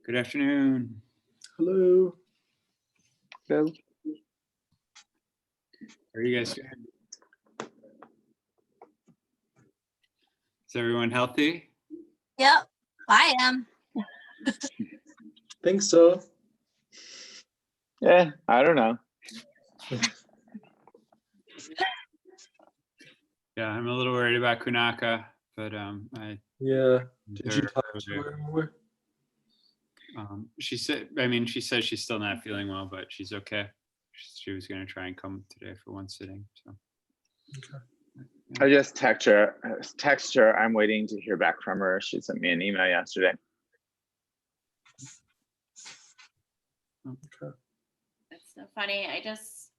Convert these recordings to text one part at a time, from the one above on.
Good afternoon. Hello. Hello. How are you guys doing? Is everyone healthy? Yep, I am. Think so. Yeah, I don't know. Yeah, I'm a little worried about Kunaka, but Yeah. Did you talk to her more? she says she's still not feeling well, but she's okay. She was going to try and come today for one sitting. So. Okay. I just text her. I'm waiting to hear back from her. She sent me an email yesterday. Okay. It's so funny. I just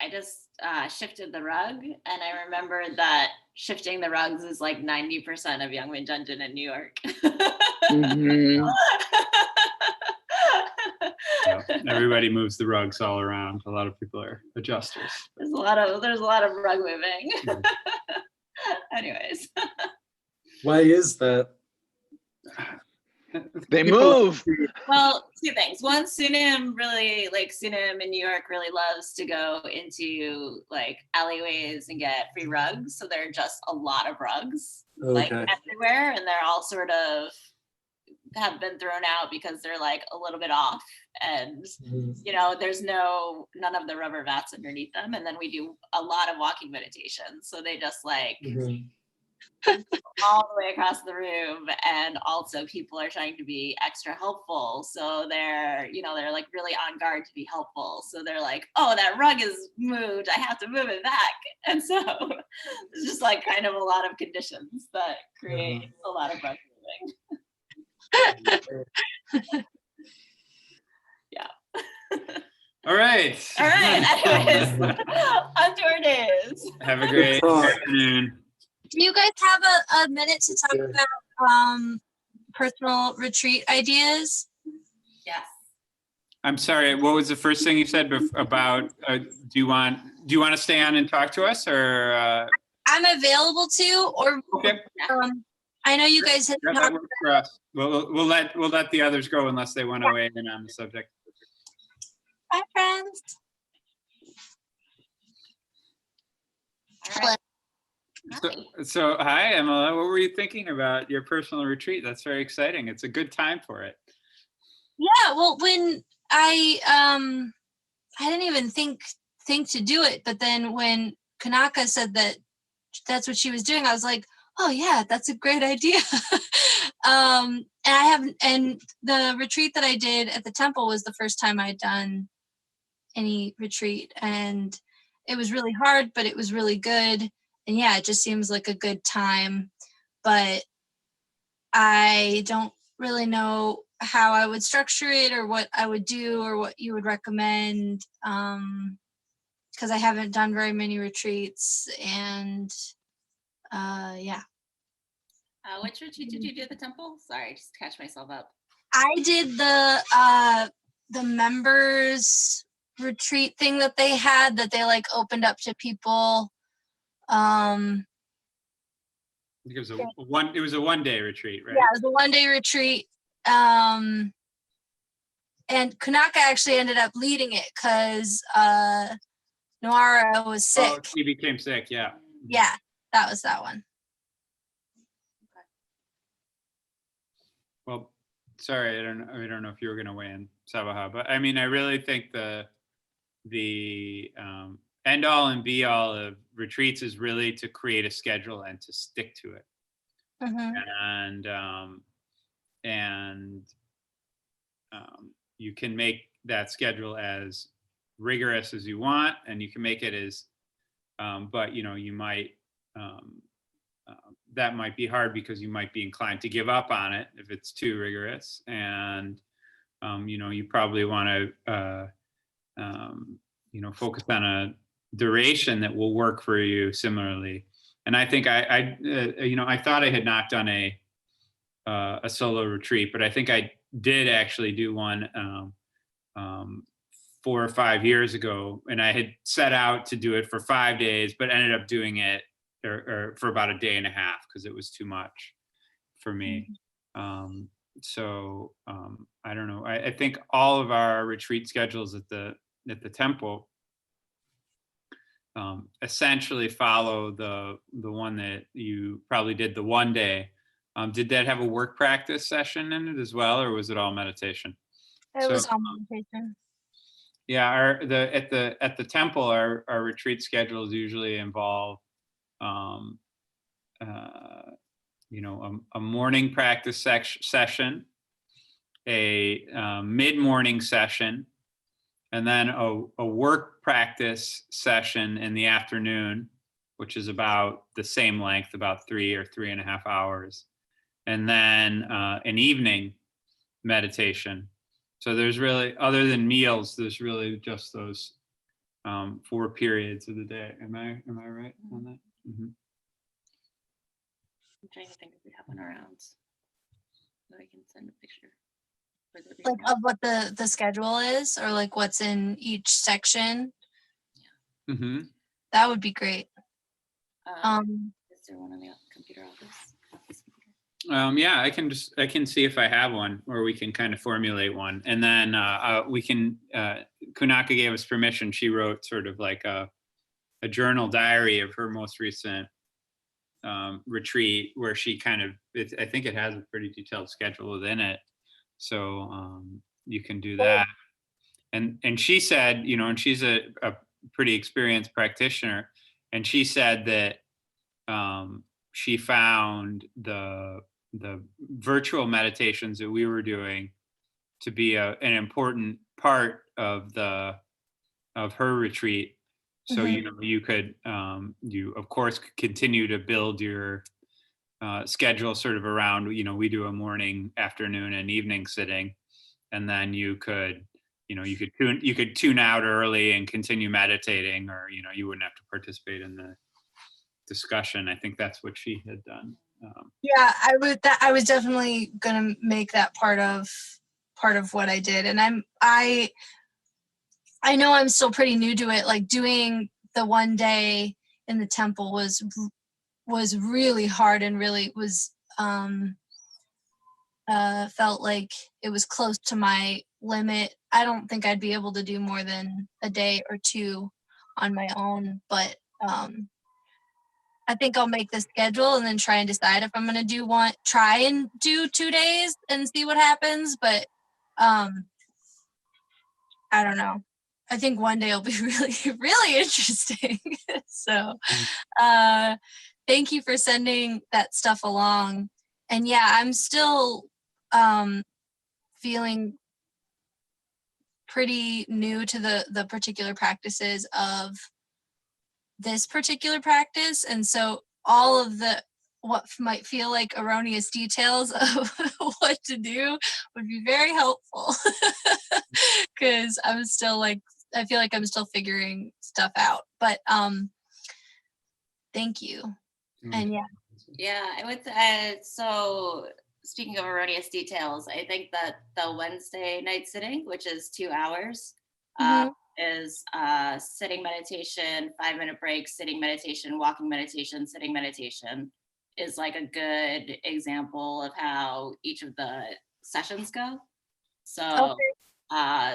shifted the rug, and I remembered that shifting the rugs is like 90% of Youngman Dungeon in New York. Mm-hmm. Yeah, everybody moves the rugs all around. A lot of people are adjusters. There's a lot of rug moving. Anyways. Why is that? They move. Well, two things. One, Sunim in New York really loves to go into like alleyways and get free rugs. So there are just a lot of rugs like everywhere, and they're all sort of have been thrown out because they're like a little bit off, and you know, there's none of the rubber mats underneath them. And then we do a lot of walking meditation, so they just like all the way across the room, and also people are trying to be extra helpful, so they're like really on guard to be helpful, so they're like, oh, that rug is moved, I have to move it back. And so it's just like kind of a lot of conditions that create a lot of rug moving. All right. All right, anyways, on to our days. Have a great talk. afternoon. Do you guys have a minute to talk Yeah. about personal retreat ideas? Yes. I'm sorry. What was the first thing you said about? Do you want to stay on and talk to us, or? I'm available to, or Okay. I know you guys had Yeah, that talked. works for us. We'll let the others go unless they want to weigh in on the subject. Bye, friends. All right. So hi, Emma. What were you thinking about your personal retreat? That's very exciting. It's a good time for it. Yeah, well, when I didn't even think to do it, but then when Kanaka said that that's what she was doing, I was like, oh yeah, that's a great idea. And the retreat that I did at the temple was the first time I'd done any retreat, and it was really hard, but it was really good. And yeah, it just seems like a good time, but I don't really know how I would structure it or what I would do or what you would recommend, because I haven't done very many retreats, and yeah. Which retreat did you do at the temple? Sorry, I just catch myself up. I did the members retreat thing that they had, that they like opened up to people. I think it was a one-day retreat, right? Yeah, it was a one-day retreat. And Kanaka actually ended up leading it because Noara was sick. Oh, he became sick. Yeah. Yeah, that was that one. Well, sorry, I don't know if you were going to weigh in, Sabaha, but I mean, I really think the end all and be all of retreats is really to create a schedule and to stick to it. Mm-hmm. And you can make that schedule as rigorous as you want, and you can make it as, but you might, that might be hard because you might be inclined to give up on it if it's too rigorous. And, you probably want to, focus on a duration that will work for you similarly. And I think I thought I had not done a solo retreat, but I think I did actually do one 4 or 5 years ago, and I had set out to do it for 5 days, but ended up doing it or for about a day and a half because it was too much for me. So I don't know. I think all of our retreat schedules at the temple essentially follow the one that you probably did, the one day. Did that have a work practice session in it as well, or was it all meditation? It was all meditation. Yeah, at the temple, our retreat schedules usually involve, a morning practice session, a mid-morning session, and then a work practice session in the afternoon, which is about the same length, about 3 or 3.5 hours, and then an evening meditation. So there's really, other than meals, there's really just those 4 periods of the day. Am I right on that? Mm-hmm. I'm trying to think if we have one around, so I can send a picture. Like of what the schedule is, or like what's in each section. Mm-hmm. That would be great. Is there one in the computer office? Yeah, I can see if I have one, or we can kind of formulate one, and then we can. Kunaka gave us permission. She wrote sort of like a journal diary of her most recent retreat, where she kind of. I think it has a pretty detailed schedule within it, so you can do that. And she said, and she's a pretty experienced practitioner, and she said that she found the virtual meditations that we were doing to be an important part of her retreat. So you could you of course could continue to build your schedule sort of around, we do a morning, afternoon, and evening sitting, and then you could tune out early and continue meditating, or you wouldn't have to participate in the discussion. I think that's what she had done. Yeah, I was definitely gonna make that part of what I did, and I know I'm still pretty new to it. Like doing the one day in the temple was really hard, and really was felt like it was close to my limit. I don't think I'd be able to do more than a day or two on my own, but I think I'll make the schedule and then try and decide if I'm gonna try and do 2 days and see what happens. But I don't know. I think one day will be really, really interesting. So thank you for sending that stuff along. And yeah, I'm still feeling pretty new to the particular practices of this particular practice, and so all of what might feel like erroneous details of what to do would be very helpful, because I'm still I feel like I'm still figuring stuff out. But thank you. And Yeah, I would. So speaking of erroneous details, I think that the Wednesday night sitting, which is 2 hours, is sitting meditation, 5-minute break, sitting meditation, walking meditation, sitting meditation, is like a good example of how each of the sessions go. So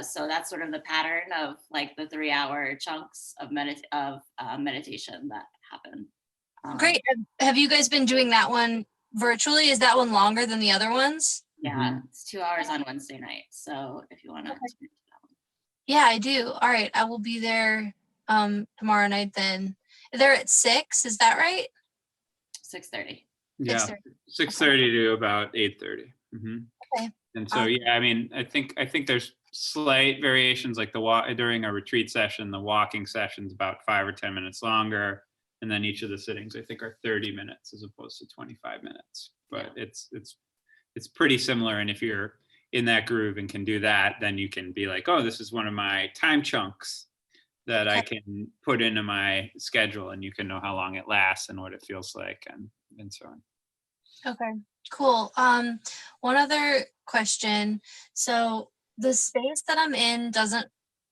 so that's sort of the pattern of like the 3-hour chunks of meditation that happen. Great. Have you guys been doing that one virtually? Is that one longer than the other ones? Yeah, it's 2 hours on Wednesday night. So if you want to, yeah, I do. All right, I will be there tomorrow night. Then they're at 6. Is that right? 6:30. Yeah, 6:30 to about 8:30. Okay. And so yeah, I mean, I think there's slight variations, like during a retreat session, the walking session's about 5 or 10 minutes longer. And then each of the sittings, I think, are 30 minutes as opposed to 25 minutes. But it's pretty similar. And if you're in that groove and can do that, then you can be like, oh, this is one of my time chunks that I can put into my schedule, and you can know how long it lasts and what it feels like, and so on. Okay, cool. One other question. So the space that I'm in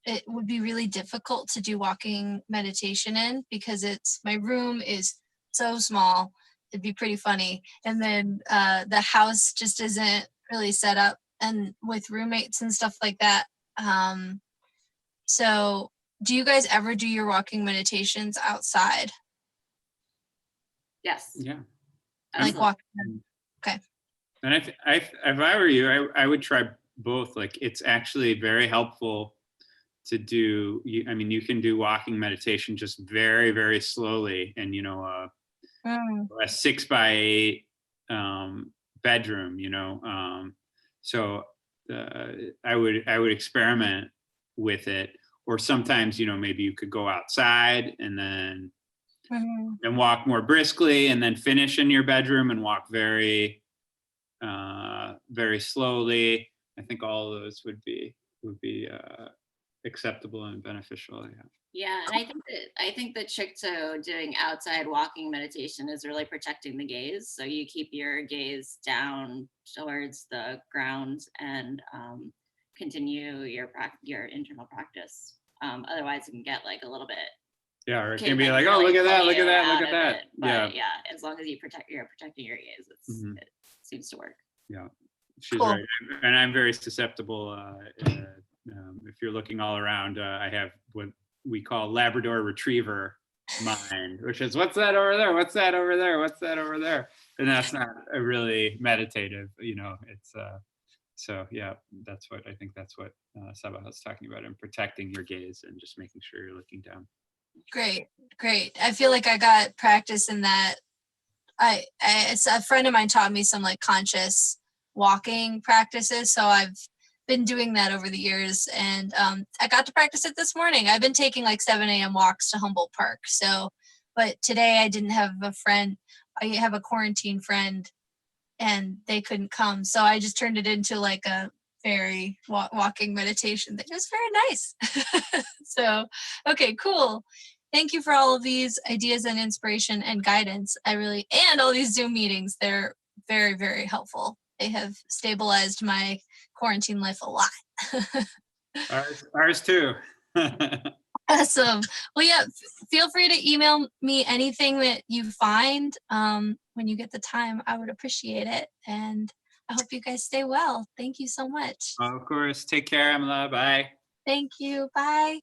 it would be really difficult to do walking meditation in, because my room is so small. It'd be pretty funny. And then the house just isn't really set up and with roommates and stuff like that. So do you guys ever do your walking meditations outside? Yes. Yeah. Like walking? Okay. And if I were you, I would try both. Like, it's actually very helpful to do. I mean, you can do walking meditation just very, very slowly, and a 6x8 bedroom. So I would experiment with it, or sometimes maybe you could go outside and then walk more briskly, and then finish in your bedroom and walk very very slowly. I think all of those would be acceptable and beneficial. Yeah, and I think the trick to doing outside walking meditation is really protecting the gaze. So you keep your gaze down towards the ground and continue your internal practice. Otherwise, it can get like a little bit. Yeah, or it can be like, oh, look at that, look at that, look at that. But yeah, as long as you're protecting your gaze, it seems to work. Yeah, she's right, and I'm very susceptible. If you're looking all around, I have what we call Labrador Retriever mind, which is, what's that over there? What's that over there? What's that over there? And that's not a really meditative. It's so yeah, that's what Sabah was talking about, and protecting your gaze and just making sure you're looking down. Great. I feel like I got practice in that it's a friend of mine taught me some like conscious walking practices. So I've been doing that over the years, and I got to practice it this morning. I've been taking like 7 a.m. walks to Humboldt Park. So, but today I didn't have a friend. I have a quarantine friend, and they couldn't come. So I just turned it into like a very walking meditation that was very nice. So, okay, cool. Thank you for all of these ideas and inspiration and guidance. And all these Zoom meetings, they're very, very helpful. They have stabilized my quarantine life a lot. Ours too. Awesome. Well, yeah, feel free to email me anything that you find when you get the time. I would appreciate it. And I hope you guys stay well. Thank you so much. Of course. Take care, Amala. Bye. Thank you. Bye.